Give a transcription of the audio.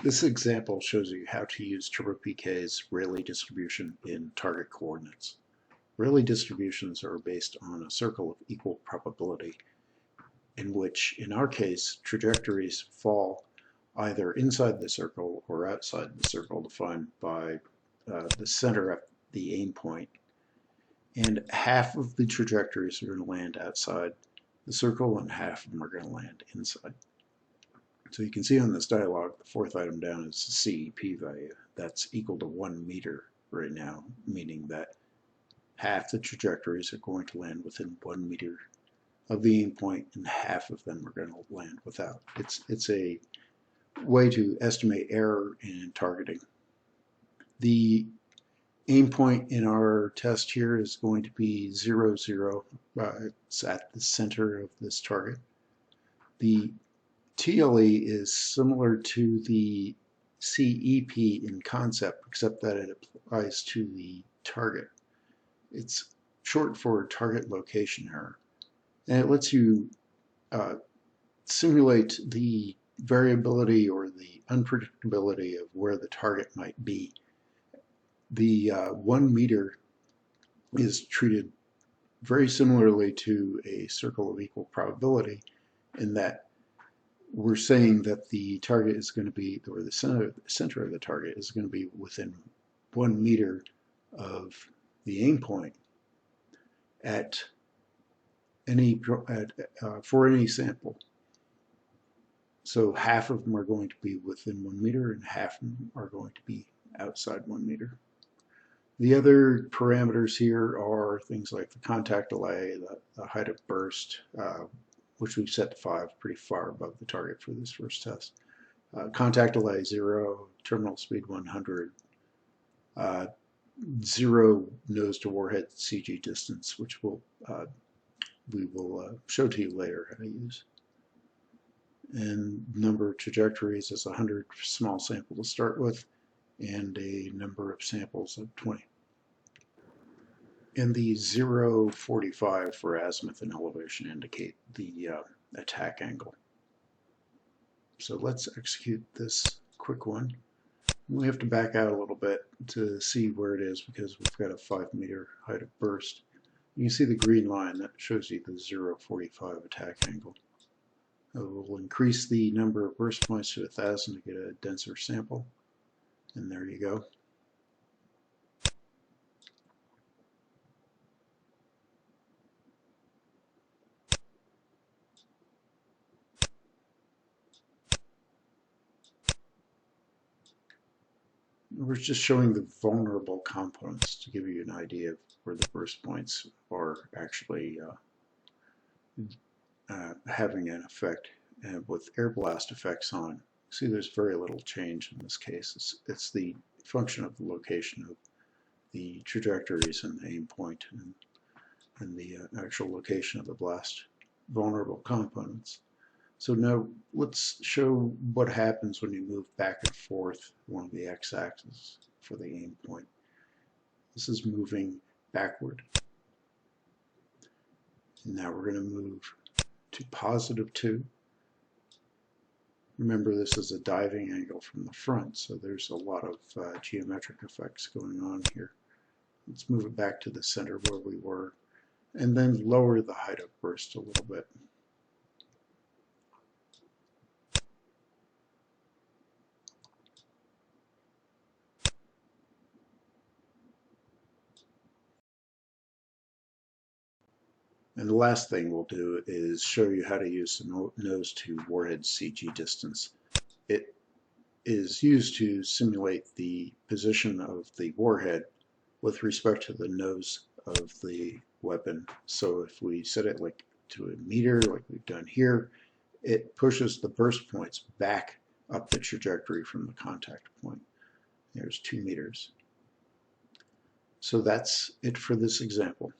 This example shows you how to use TurboPK's Rayleigh distribution in target coordinates. Rayleigh distributions are based on a circle of equal probability, in which, in our case, trajectories fall either inside the circle or outside the circle defined by the center at the aim point. And half of the trajectories are going to land outside the circle and half of them are going to land inside. So you can see on this dialog, the fourth item down is the CEP value. That's equal to 1 meter right now, meaning that half the trajectories are going to land within 1 meter of the aim point and half of them are going to land without. It's a way to estimate error in targeting. The aim point in our test here is going to be 0, 0. It's at the center of this target. The TLE is similar to the CEP in concept, except that it applies to the target. It's short for target location error, and it lets you simulate the variability or the unpredictability of where the target might be. The 1 meter is treated very similarly to a circle of equal probability in that we're saying that the target is going to be, or the center of the target is going to be within 1 meter of the aim point at for any sample. So half of them are going to be within 1 meter and half of them are going to be outside 1 meter. The other parameters here are things like the contact delay, the height of burst, which we've set to 5, pretty far above the target for this first test. Contact delay 0, terminal speed 100, 0 nose to warhead CG distance, which we will show to you later how to use. And number of trajectories is 100 small sample to start with, and a number of samples of 20. And the 0.45 for azimuth and elevation indicate the attack angle. So let's execute this quick one. We have to back out a little bit to see where it is because we've got a 5 meter height of burst. You can see the green line that shows you the 0.45 attack angle. We'll increase the number of burst points to 1,000 to get a denser sample. And there you go. We're just showing the vulnerable components to give you an idea of where the burst points are actually having an effect. And with air blast effects on, see there's very little change in this case. It's the function of the location of the trajectories and the aim point and the actual location of the blast vulnerable components. So now let's show what happens when you move back and forth along the x-axis for the aim point. This is moving backward. And now we're going to move to +2. Remember, this is a diving angle from the front, so there's a lot of geometric effects going on here. Let's move it back to the center where we were, and then lower the height of burst a little bit. And the last thing we'll do is show you how to use the nose to warhead CG distance. It is used to simulate the position of the warhead with respect to the nose of the weapon. So if we set it like to 1 meter, like we've done here, it pushes the burst points back up the trajectory from the contact point. There's 2 meters. So that's it for this example.